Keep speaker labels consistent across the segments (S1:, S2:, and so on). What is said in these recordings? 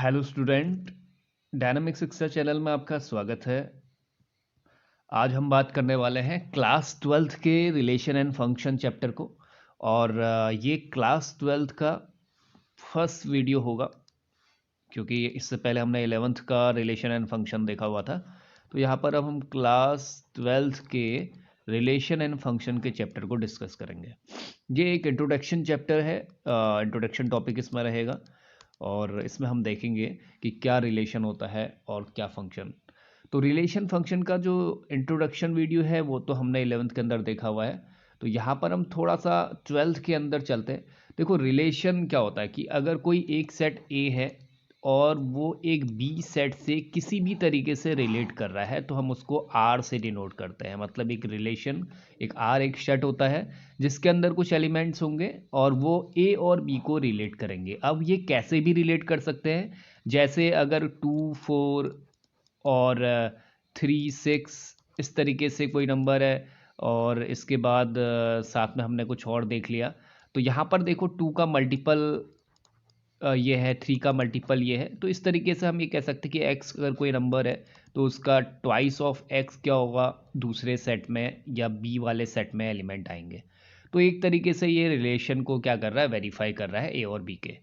S1: Hello student, dynamic शिक्षा channel में आपका स्वागत है। आज हम बात करने वाले हैं क्लास ट्वेल्थ के रिलेशन एंड फंक्शन चैप्टर को। और ये क्लास ट्वेल्थ का फर्स्ट वीडियो होगा, क्योंकि इससे पहले हमने 11th का रिलेशन एंड फंक्शन देखा हुआ था। तो यहाँ पर अब हम क्लास ट्वेल्थ के रिलेशन एंड फंक्शन के चैप्टर को डिस्कस करेंगे। ये एक इंट्रोडक्शन चैप्टर है, इंट्रोडक्शन टॉपिक इसमें रहेगा। और इसमें हम देखेंगे कि क्या रिलेशन होता है और क्या फंक्शन। तो रिलेशन फंक्शन का जो इंट्रोडक्शन वीडियो है वो तो हमने 11th के अंदर देखा हुआ है। तो यहाँ पर हम थोड़ा सा 12th के अंदर चलते हैं। देखो, रिलेशन क्या होता है कि अगर कोई एक सेट ए है और वो एक बी सेट से किसी भी तरीके से रिलेट कर रहा है तो हम उसको आर से डिनोट करते हैं। मतलब एक रिलेशन, एक आर एक सेट होता है जिसके अंदर कुछ एलिमेंट्स होंगे और वो ए और बी को रिलेट करेंगे। अब ये कैसे भी रिलेट कर सकते हैं, जैसे अगर 2 4 और 3 6 इस तरीके से कोई नंबर है और इसके बाद साथ में हमने कुछ और देख लिया। तो यहाँ पर देखो 2 का मल्टीपल ये है, 3 का मल्टीपल ये है। तो इस तरीके से हम ये कह सकते हैं कि x अगर कोई नंबर है तो उसका ट्वाइस ऑफ x क्या होगा, दूसरे सेट में या b वाले सेट में एलिमेंट आएंगे। तो एक तरीके से ये रिलेशन को क्या कर रहा है, वेरीफाई कर रहा है a और b के।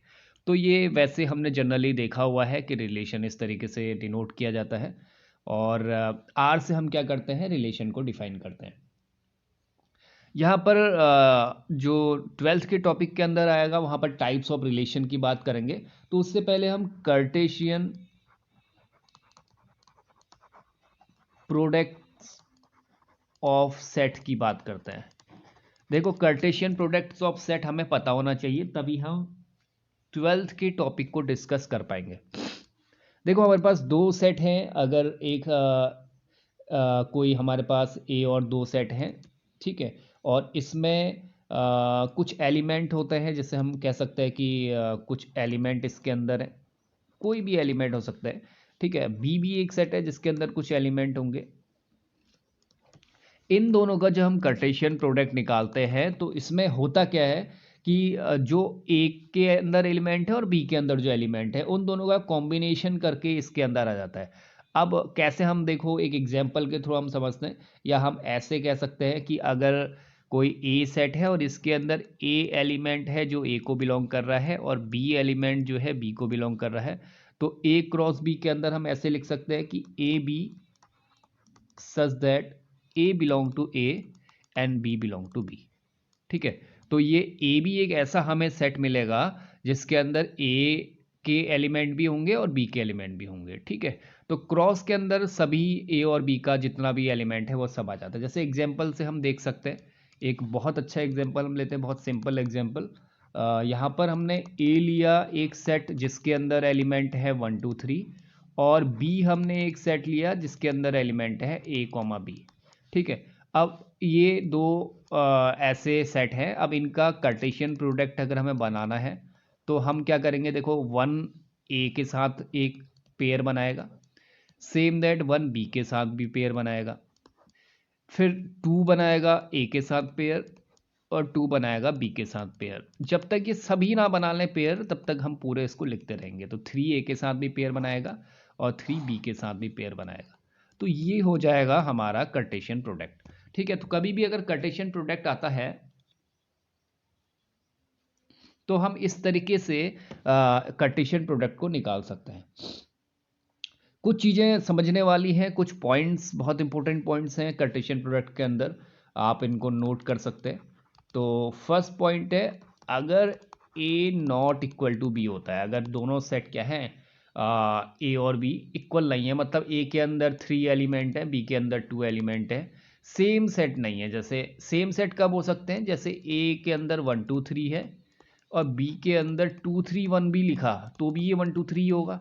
S1: तो ये वैसे हमने जनरली देखा हुआ है कि रिलेशन इस तरीके से डिनोट किया जाता है। और r से हम क्या करते हैं, रिलेशन को डिफाइन करते हैं। यहाँ पर जो 12th के टॉपिक के अंदर आएगा वहाँ पर टाइप्स ऑफ रिलेशन की बात करेंगे। तो उससे पहले हम कार्टेशियन प्रोडक्ट्स ऑफ सेट की बात करते हैं। देखो, कार्टेशियन प्रोडक्ट्स ऑफ सेट हमें पता होना चाहिए, तभी हम 12th के टॉपिक को डिस्कस कर पाएंगे। देखो, हमारे पास दो सेट हैं। अगर एक कोई हमारे पास ए और दो सेट हैं, ठीक है, और इसमें कुछ एलिमेंट होते हैं, जैसे हम कह सकते हैं कि कुछ एलिमेंट इसके अंदर है। कोई भी एलिमेंट हो सकता है, ठीक है। बी भी एक सेट है जिसके अंदर कुछ एलिमेंट होंगे। इन दोनों का जब हम कार्टेशियन प्रोडक्ट निकालते हैं तो इसमें होता क्या है कि जो ए के अंदर एलिमेंट है और बी के अंदर जो एलिमेंट है उन दोनों का कॉम्बिनेशन करके इसके अंदर आ जाता है। अब कैसे, हम देखो एक एग्जांपल के थ्रू हम समझते हैं, या हम ऐसे कह सकते हैं कि अगर कोई ए सेट है और इसके अंदर ए एलिमेंट है जो ए को बिलोंग कर रहा है और बी एलिमेंट जो है बी को बिलोंग कर रहा है, तो ए क्रॉस बी के अंदर हम ऐसे लिख सकते हैं कि A B such that A belong to A and B belong to B. ठीक है, तो ये ए बी एक ऐसा हमें सेट मिलेगा जिसके अंदर ए के एलिमेंट भी होंगे और बी के एलिमेंट भी होंगे। ठीक है, तो क्रॉस के अंदर सभी ए और बी का जितना भी एलिमेंट है वो सब आ जाता है। जैसे एग्जांपल से हम देख सकते हैं, एक बहुत अच्छा एग्जांपल हम लेते हैं, बहुत सिंपल एग्जांपल। यहाँ पर हमने ए लिया एक सेट जिसके अंदर एलिमेंट है 1 2 3, और बी हमने एक सेट लिया जिसके अंदर एलिमेंट है ए कॉमा बी। ठीक है, अब ये दो ऐसे सेट हैं। अब इनका कार्टेशियन प्रोडक्ट अगर हमें बनाना है तो हम क्या करेंगे, देखो 1 ए के साथ एक पेयर बनाएगा, सेम दैट 1 बी के साथ भी पेयर बनाएगा, फिर 2 बनाएगा ए के साथ पेयर और 2 बनाएगा बी के साथ पेयर। जब तक ये सभी ना बना लें पेयर तब तक हम पूरे इसको लिखते रहेंगे। तो 3 ए के साथ भी पेयर बनाएगा और 3 बी के साथ भी पेयर बनाएगा। तो ये हो जाएगा हमारा कार्टेशियन प्रोडक्ट। ठीक है, तो कभी भी अगर कार्टेशियन प्रोडक्ट आता है तो हम इस तरीके से कार्टेशियन प्रोडक्ट को निकाल सकते हैं। कुछ चीज़ें समझने वाली हैं, कुछ पॉइंट्स बहुत इंपॉर्टेंट पॉइंट्स हैं कार्टेशियन प्रोडक्ट के अंदर, आप इनको नोट कर सकते हैं। तो फर्स्ट पॉइंट है, अगर ए नॉट इक्वल टू बी होता है, अगर दोनों सेट क्या हैं, ए और बी इक्वल नहीं है, मतलब ए के अंदर 3 एलिमेंट है, बी के अंदर 2 एलिमेंट है, सेम सेट नहीं है। जैसे सेम सेट कब हो सकते हैं, जैसे ए के अंदर 1 2 3 है और बी के अंदर 2 3 1 भी लिखा तो भी ये 1 2 3 होगा।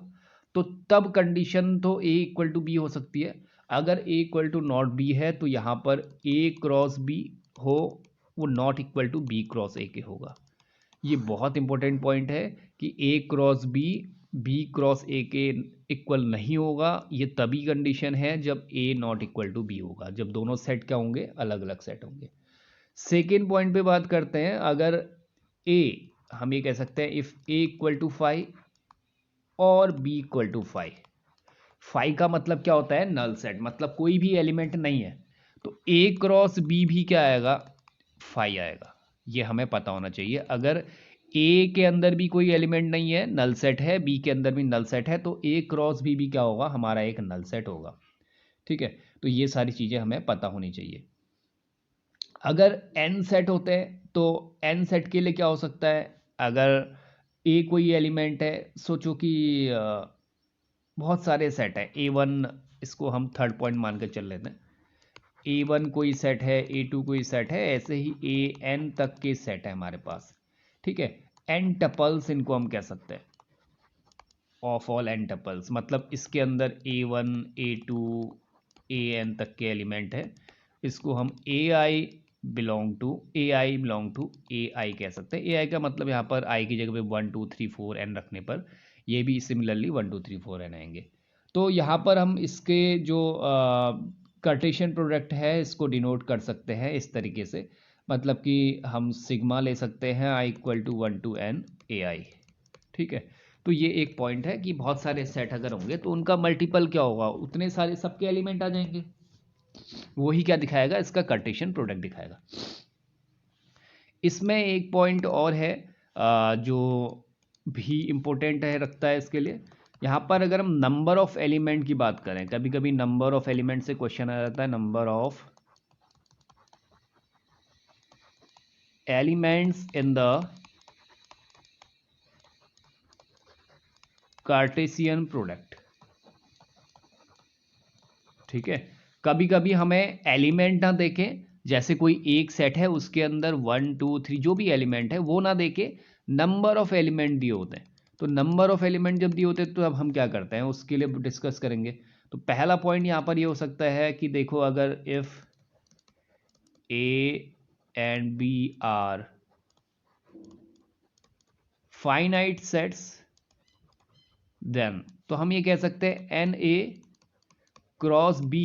S1: तो तब कंडीशन तो ए इक्वल टू बी हो सकती है। अगर A equal to not B है तो यहाँ पर ए क्रॉस बी हो, वो not equal to B cross A के होगा। ये बहुत इंपॉर्टेंट पॉइंट है कि A cross B B cross A के इक्वल नहीं होगा। ये तभी कंडीशन है जब A not equal to B होगा, जब दोनों सेट क्या होंगे, अलग अलग सेट होंगे। सेकेंड पॉइंट पे बात करते हैं, अगर ए, हम ये कह सकते हैं इफ ए इक्वल टू 5 और बी इक्वल टू 5। 5 का मतलब क्या होता है? नल सेट, मतलब कोई भी एलिमेंट नहीं है, तो ए क्रॉस बी भी क्या आएगा? 5 आएगा। ये हमें पता होना चाहिए। अगर ए के अंदर भी कोई एलिमेंट नहीं है, नल सेट है, बी के अंदर भी नल सेट है, तो ए क्रॉस बी भी क्या होगा? हमारा एक नल सेट होगा। ठीक है, तो ये सारी चीज़ें हमें पता होनी चाहिए। अगर एन सेट होते हैं तो एन सेट के लिए क्या हो सकता है? अगर ए कोई एलिमेंट है, सोचो कि बहुत सारे सेट हैं, ए वन, इसको हम थर्ड पॉइंट मान के चल लेते हैं। ए वन कोई सेट है, ए टू कोई सेट है, ऐसे ही ए एन तक के सेट है हमारे पास। ठीक है, एन टपल्स इनको हम कह सकते हैं, ऑफ ऑल एन टपल्स, मतलब इसके अंदर A one, A two, A N तक के एलिमेंट है। इसको हम ए आई बिलोंग टू ए आई कह सकते हैं। ए आई का मतलब यहाँ पर आई की जगह पे 1 2 3 4 एन रखने पर ये भी सिमिलरली 1 2 3 4 एन आएंगे। तो यहाँ पर हम इसके जो कार्टेशियन प्रोडक्ट है इसको डिनोट कर सकते हैं इस तरीके से, मतलब कि हम सिग्मा ले सकते हैं I equal to 1 to N A I. ठीक है, तो ये एक पॉइंट है कि बहुत सारे सेट अगर होंगे तो उनका मल्टीपल क्या होगा? उतने सारे सबके एलिमेंट आ जाएंगे। वही क्या दिखाएगा? इसका कार्टेशियन प्रोडक्ट दिखाएगा। इसमें एक पॉइंट और है जो भी इम्पोर्टेंट है रखता है इसके लिए। यहाँ पर अगर हम नंबर ऑफ एलिमेंट की बात करें, कभी कभी नंबर ऑफ एलिमेंट से क्वेश्चन आ जाता है, number of elements in the Cartesian product. ठीक है, कभी कभी हमें एलिमेंट ना देखें, जैसे कोई एक सेट है उसके अंदर 1 2 3 जो भी एलिमेंट है वो ना देके नंबर ऑफ एलिमेंट दिए होते हैं। तो नंबर ऑफ एलिमेंट जब दिए होते हैं तो अब हम क्या करते हैं उसके लिए डिस्कस करेंगे। तो पहला पॉइंट यहाँ पर ये हो सकता है कि देखो, अगर if A and B are finite sets, then तो हम ये कह सकते हैं n A cross B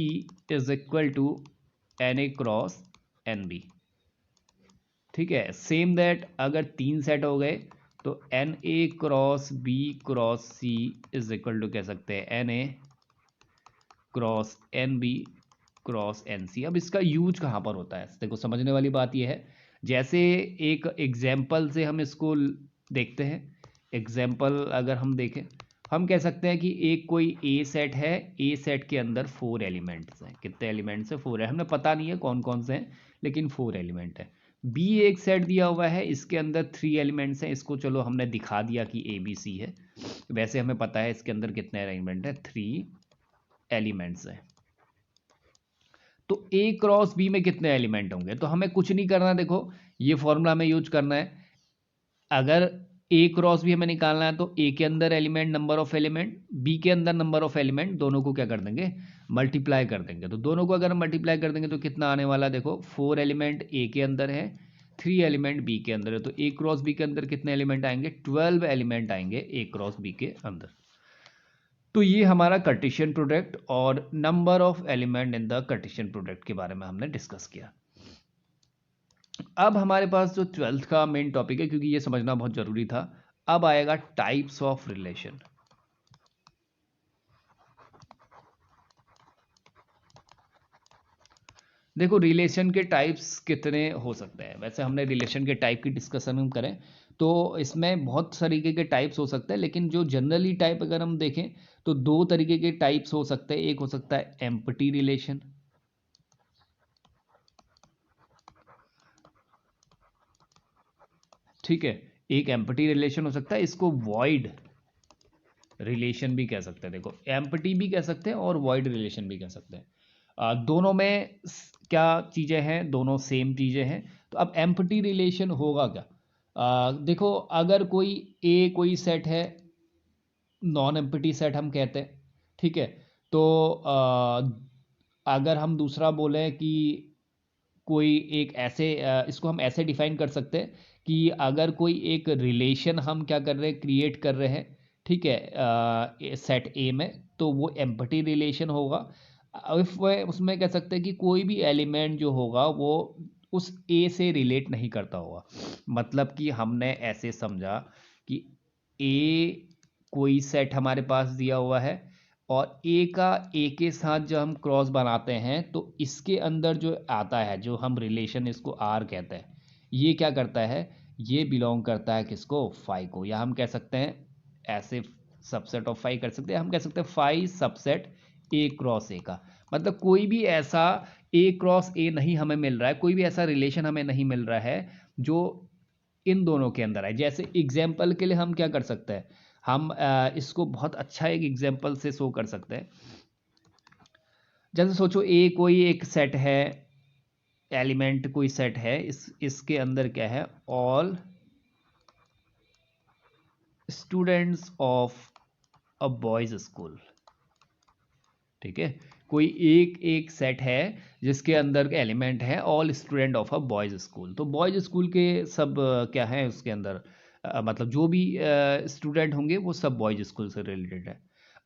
S1: is equal to N A cross n B. ठीक है, सेम दैट अगर 3 सेट हो गए तो n A cross B cross C is equal to कह सकते हैं n A cross n B cross n C. अब इसका यूज कहाँ पर होता है? देखो, समझने वाली बात यह है, जैसे एक एग्जाम्पल से हम इसको देखते हैं। एग्जाम्पल अगर हम देखें, हम कह सकते हैं कि एक कोई ए सेट है, ए सेट के अंदर 4 एलिमेंट्स हैं। कितने एलिमेंट्स हैं? 4 है। हमें पता नहीं है कौन कौन से हैं, लेकिन 4 एलिमेंट है। बी एक सेट दिया हुआ है, इसके अंदर 3 एलिमेंट्स हैं। इसको चलो हमने दिखा दिया कि ए बी सी है, वैसे हमें पता है इसके अंदर कितने एलिमेंट है, 3 एलिमेंट्स हैं। तो ए क्रॉस बी में कितने एलिमेंट होंगे? तो हमें कुछ नहीं करना, देखो ये फॉर्मूला हमें यूज करना है। अगर ए क्रॉस बी हमें निकालना है तो ए के अंदर element, number of element, B के अंदर नंबर ऑफ एलिमेंट, दोनों को क्या कर देंगे? मल्टीप्लाई कर देंगे। तो दोनों को अगर हम मल्टीप्लाई कर देंगे तो कितना आने वाला है? देखो 4 एलिमेंट ए के अंदर है, 3 एलिमेंट बी के अंदर है, तो ए क्रॉस बी के अंदर कितने एलिमेंट आएंगे? 12 एलिमेंट आएंगे ए क्रॉस बी के अंदर। तो ये हमारा कार्टेशियन प्रोडक्ट और number of element in the Cartesian product के बारे में हमने डिस्कस किया। अब हमारे पास जो 12th का मेन टॉपिक है, क्योंकि ये समझना बहुत जरूरी था, अब आएगा टाइप्स ऑफ रिलेशन। देखो, रिलेशन के टाइप्स कितने हो सकते हैं? वैसे हमने रिलेशन के टाइप की डिस्कशन हम करें तो इसमें बहुत तरीके के टाइप्स हो सकते हैं, लेकिन जो जनरली टाइप अगर हम देखें तो 2 तरीके के टाइप्स हो सकते हैं। एक हो सकता है एम्प्टी रिलेशन, ठीक है, एक एम्प्टी रिलेशन हो सकता है, इसको वॉइड रिलेशन भी कह सकते हैं। देखो, एम्प्टी भी कह सकते हैं और वॉइड रिलेशन भी कह सकते हैं। दोनों में क्या चीज़ें हैं? दोनों सेम चीज़ें हैं। तो अब एम्प्टी रिलेशन होगा क्या? देखो, अगर कोई सेट है, नॉन एम्प्टी सेट हम कहते हैं, ठीक है, तो अगर हम दूसरा बोलें कि कोई एक ऐसे इसको हम ऐसे डिफाइन कर सकते हैं कि अगर कोई एक रिलेशन हम क्या कर रहे हैं, क्रिएट कर रहे हैं, ठीक है, सेट ए में, तो वो एम्प्टी रिलेशन होगा। इफ उसमें कह सकते हैं कि कोई भी एलिमेंट जो होगा वो उस ए से रिलेट नहीं करता होगा। मतलब कि हमने ऐसे समझा कि ए कोई सेट हमारे पास दिया हुआ है और ए का ए के साथ जब हम क्रॉस बनाते हैं तो इसके अंदर जो आता है, जो हम रिलेशन इसको आर कहते हैं, ये क्या करता है, ये बिलोंग करता है किसको, फाई को, या हम कह सकते हैं ऐसे सबसेट ऑफ फाई कर सकते हैं, हम कह सकते हैं phi subset A cross A का। मतलब कोई भी ऐसा ए क्रॉस ए नहीं हमें मिल रहा है, कोई भी ऐसा रिलेशन हमें नहीं मिल रहा है जो इन दोनों के अंदर है। जैसे एग्जाम्पल के लिए हम क्या कर सकते हैं, हम इसको बहुत अच्छा एक एग्जाम्पल से शो कर सकते हैं। जैसे सोचो ए कोई एक सेट है, एलिमेंट कोई सेट है, इसके अंदर क्या है, all students of a boys school. ठीक है, कोई एक सेट है जिसके अंदर के एलिमेंट है all student of a boys school. तो बॉयज स्कूल के सब क्या है उसके अंदर, मतलब जो भी स्टूडेंट होंगे वो सब बॉयज स्कूल से रिलेटेड है।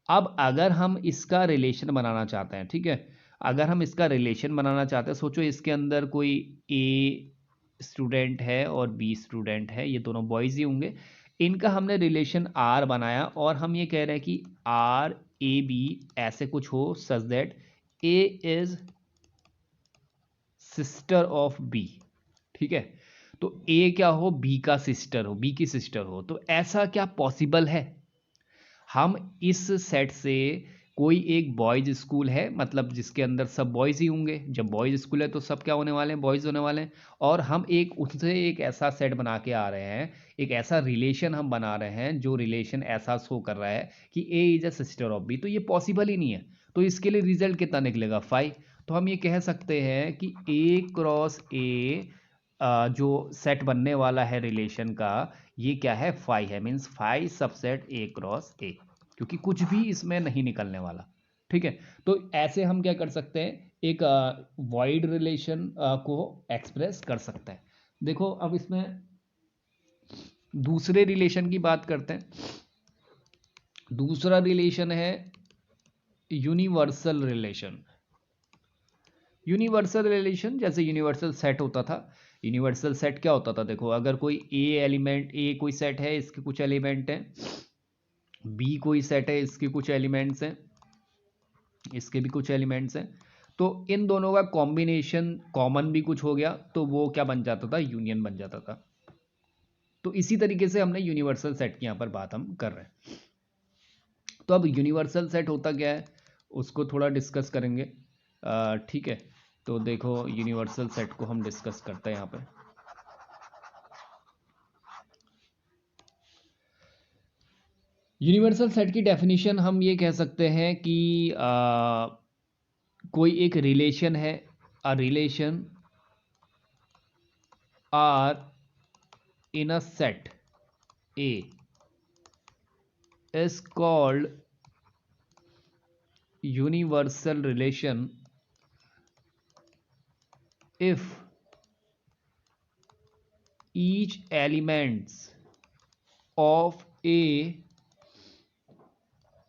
S1: अब अगर हम इसका रिलेशन बनाना चाहते हैं, ठीक है, अगर हम इसका रिलेशन बनाना चाहते हैं, सोचो इसके अंदर कोई ए स्टूडेंट है और बी स्टूडेंट है, ये दोनों बॉयज ही होंगे, इनका हमने रिलेशन आर बनाया और हम ये कह रहे हैं कि आर ए बी ऐसे कुछ हो such that A is sister of B. ठीक है, तो ए क्या हो, बी का सिस्टर हो, बी की सिस्टर हो। तो ऐसा क्या पॉसिबल है, हम इस सेट से कोई एक बॉयज स्कूल है, मतलब जिसके अंदर सब बॉयज ही होंगे, जब बॉयज स्कूल है तो सब क्या होने वाले हैं, बॉयज होने वाले हैं, और हम एक उससे एक ऐसा सेट बना के आ रहे हैं, एक ऐसा रिलेशन हम बना रहे हैं जो रिलेशन ऐसा शो कर रहा है कि A is a sister of B. तो ये पॉसिबल ही नहीं है, तो इसके लिए रिजल्ट कितना निकलेगा, 5। तो हम ये कह सकते हैं कि ए क्रॉस ए जो सेट बनने वाला है रिलेशन का, ये क्या है, 5 है, मीन्स 5 सबसेट ए क्रॉस ए, क्योंकि कुछ भी इसमें नहीं निकलने वाला। ठीक है, तो ऐसे हम क्या कर सकते हैं, एक वॉइड रिलेशन को एक्सप्रेस कर सकते हैं। देखो अब इसमें दूसरे रिलेशन की बात करते हैं। दूसरा रिलेशन है यूनिवर्सल रिलेशन। यूनिवर्सल रिलेशन जैसे यूनिवर्सल सेट होता था, यूनिवर्सल सेट क्या होता था, देखो अगर कोई ए कोई सेट है, इसके कुछ एलिमेंट हैं, बी कोई सेट है, इसके कुछ एलिमेंट्स हैं, इसके भी कुछ एलिमेंट्स हैं, तो इन दोनों का कॉम्बिनेशन कॉमन भी कुछ हो गया तो वो क्या बन जाता था, यूनियन बन जाता था। तो इसी तरीके से हमने यूनिवर्सल सेट की यहाँ पर बात हम कर रहे हैं। तो अब यूनिवर्सल सेट होता क्या है उसको थोड़ा डिस्कस करेंगे। ठीक है, तो देखो यूनिवर्सल सेट को हम डिस्कस करते हैं यहाँ पे। यूनिवर्सल सेट की डेफिनेशन हम ये कह सकते हैं कि कोई एक रिलेशन है, a relation R in a set A is called universal relation if each elements of A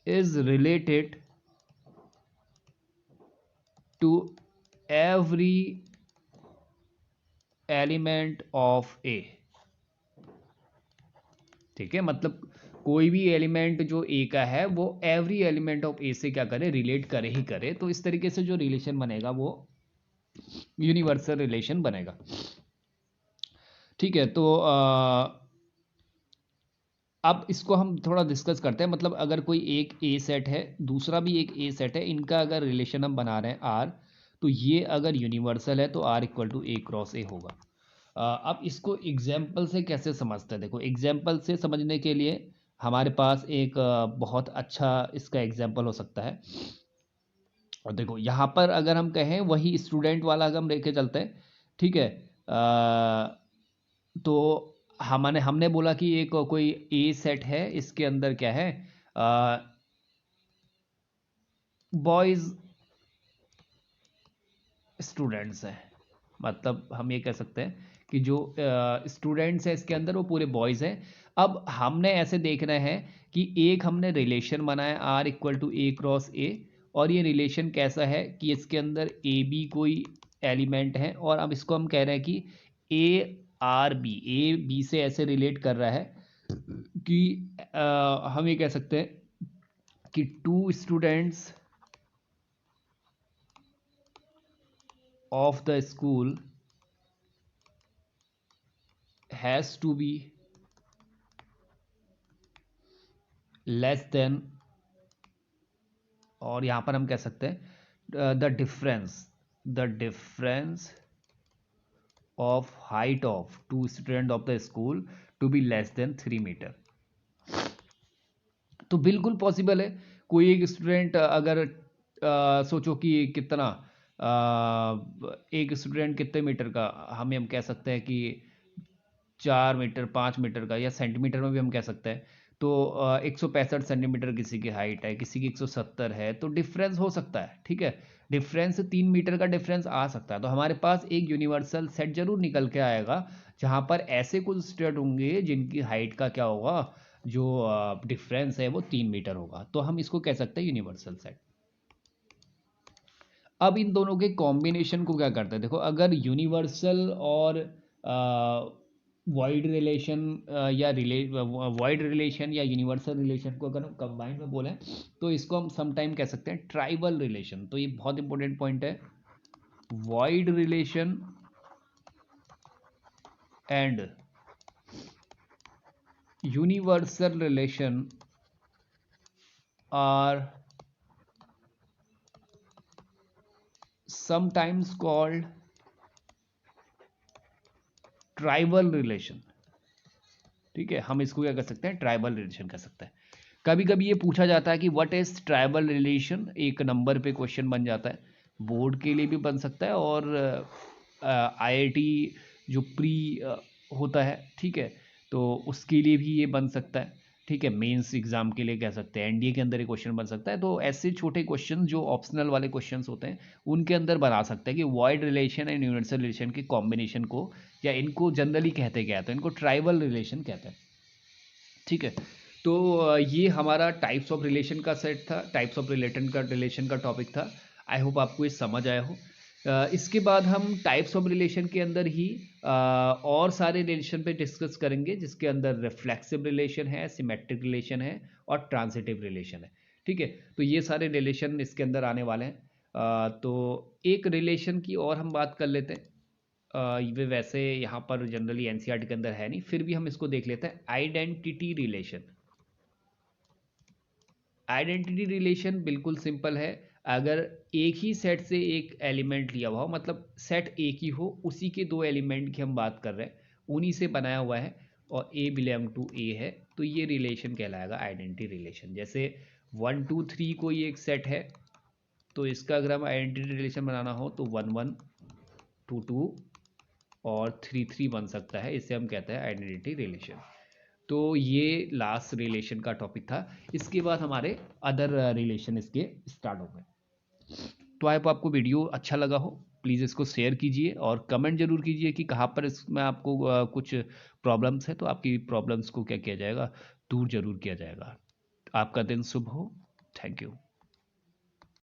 S1: is related to every element of A। ठीक है, मतलब कोई भी एलिमेंट जो ए का है वो एवरी एलिमेंट ऑफ ए से क्या करे, रिलेट करे ही करे। तो इस तरीके से जो रिलेशन बनेगा वो यूनिवर्सल रिलेशन बनेगा। ठीक है, तो अब इसको हम थोड़ा डिस्कस करते हैं। मतलब अगर कोई एक ए सेट है, दूसरा भी एक ए सेट है, इनका अगर रिलेशन हम बना रहे हैं आर, तो ये अगर यूनिवर्सल है तो R equal to A cross A होगा। अब इसको एग्जाम्पल से कैसे समझते हैं, देखो एग्जाम्पल से समझने के लिए हमारे पास एक बहुत अच्छा इसका एग्जाम्पल हो सकता है। और देखो यहाँ पर अगर हम कहें वही स्टूडेंट वाला अगर हम लेके चलते हैं, ठीक है, तो हमने हमने बोला कि एक कोई ए सेट है, इसके अंदर क्या है, बॉयज स्टूडेंट्स हैं। मतलब हम ये कह सकते हैं कि जो स्टूडेंट्स हैं इसके अंदर वो पूरे बॉयज़ हैं। अब हमने ऐसे देखना है कि एक हमने रिलेशन बनाया R equal to A cross A, और ये रिलेशन कैसा है कि इसके अंदर ए बी कोई एलिमेंट है, और अब इसको हम कह रहे हैं कि A R B, A B से ऐसे रिलेट कर रहा है कि हम ये कह सकते हैं कि 2 students of the school has to be less than, और यहाँ पर हम कह सकते हैं the difference of height of 2 student of the school to be less than 3 metre. तो बिल्कुल पॉसिबल है। कोई एक स्टूडेंट अगर सोचो कि कितना एक स्टूडेंट कितने मीटर का, हम कह सकते हैं कि 4 मीटर 5 मीटर का, या सेंटीमीटर में भी हम कह सकते हैं। तो 165 सेंटीमीटर किसी की हाइट है, किसी की 170 है, तो डिफरेंस हो सकता है। ठीक है, डिफरेंस 3 मीटर का डिफरेंस आ सकता है। तो हमारे पास एक यूनिवर्सल सेट जरूर निकल के आएगा जहाँ पर ऐसे कुछ स्टूडेंट होंगे जिनकी हाइट का क्या होगा, जो डिफरेंस है वो 3 मीटर होगा। तो हम इसको कह सकते हैं यूनिवर्सल सेट। अब इन दोनों के कॉम्बिनेशन को क्या करते हैं, देखो अगर यूनिवर्सल और वाइड रिलेशन या वाइड रिलेशन या यूनिवर्सल रिलेशन को अगर हम कंबाइन में बोलें तो इसको हम समटाइम कह सकते हैं ट्राइबल रिलेशन। तो ये बहुत इंपॉर्टेंट पॉइंट है। Void relation and universal relation are sometimes called trivial relation. ठीक है, हम इसको क्या कर सकते हैं, ट्राइबल रिलेशन कर सकते हैं। कभी कभी ये पूछा जाता है कि व्हाट इज ट्राइबल रिलेशन, एक नंबर पे क्वेश्चन बन जाता है, बोर्ड के लिए भी बन सकता है और आईआईटी जो प्री होता है, ठीक है, तो उसके लिए भी ये बन सकता है। ठीक है, मेंस एग्जाम के लिए कह सकते हैं, एनडीए के अंदर ये क्वेश्चन बन सकता है। तो ऐसे छोटे क्वेश्चन जो ऑप्शनल वाले क्वेश्चन होते हैं उनके अंदर बना सकते हैं कि wide relation and universal relation के कॉम्बिनेशन को, या इनको जनरली कहते क्या है, तो इनको ट्राइबल रिलेशन कहते हैं। ठीक है, तो ये हमारा टाइप्स ऑफ रिलेशन का सेट था, टाइप्स ऑफ रिलेशन का टॉपिक था। आई होप आपको ये समझ आया हो। इसके बाद हम टाइप्स ऑफ रिलेशन के अंदर ही और सारे रिलेशन पे डिस्कस करेंगे, जिसके अंदर रिफ्लेक्सिव रिलेशन है, सिमेट्रिक रिलेशन है और ट्रांजिटिव रिलेशन है। ठीक है, तो ये सारे रिलेशन इसके अंदर आने वाले हैं। तो एक रिलेशन की और हम बात कर लेते हैं। ये वैसे यहाँ पर जनरली एनसीईआरटी के अंदर है नहीं, फिर भी हम इसको देख लेते हैं, आइडेंटिटी रिलेशन। आइडेंटिटी रिलेशन बिल्कुल सिंपल है। अगर एक ही सेट से एक एलिमेंट लिया हुआ हो, मतलब सेट एक ही हो, उसी के 2 एलिमेंट की हम बात कर रहे हैं, उन्हीं से बनाया हुआ है और ए बिलोंग टू ए है, तो ये रिलेशन कहलाएगा आइडेंटिटी रिलेशन। जैसे 1 2 3 कोई एक सेट है, तो इसका अगर हम आइडेंटिटी रिलेशन बनाना हो तो 1 1 2 2 और 3 3 बन सकता है, इसे हम कहते हैं आइडेंटिटी रिलेशन। तो ये लास्ट रिलेशन का टॉपिक था। इसके बाद हमारे अदर रिलेशन इसके स्टार्ट हो गए। तो आई होप आपको वीडियो अच्छा लगा हो, प्लीज़ इसको शेयर कीजिए और कमेंट जरूर कीजिए कि कहाँ पर इसमें आपको कुछ प्रॉब्लम्स है, तो आपकी प्रॉब्लम्स को क्या किया जाएगा, दूर जरूर किया जाएगा। आपका दिन शुभ हो। Thank you.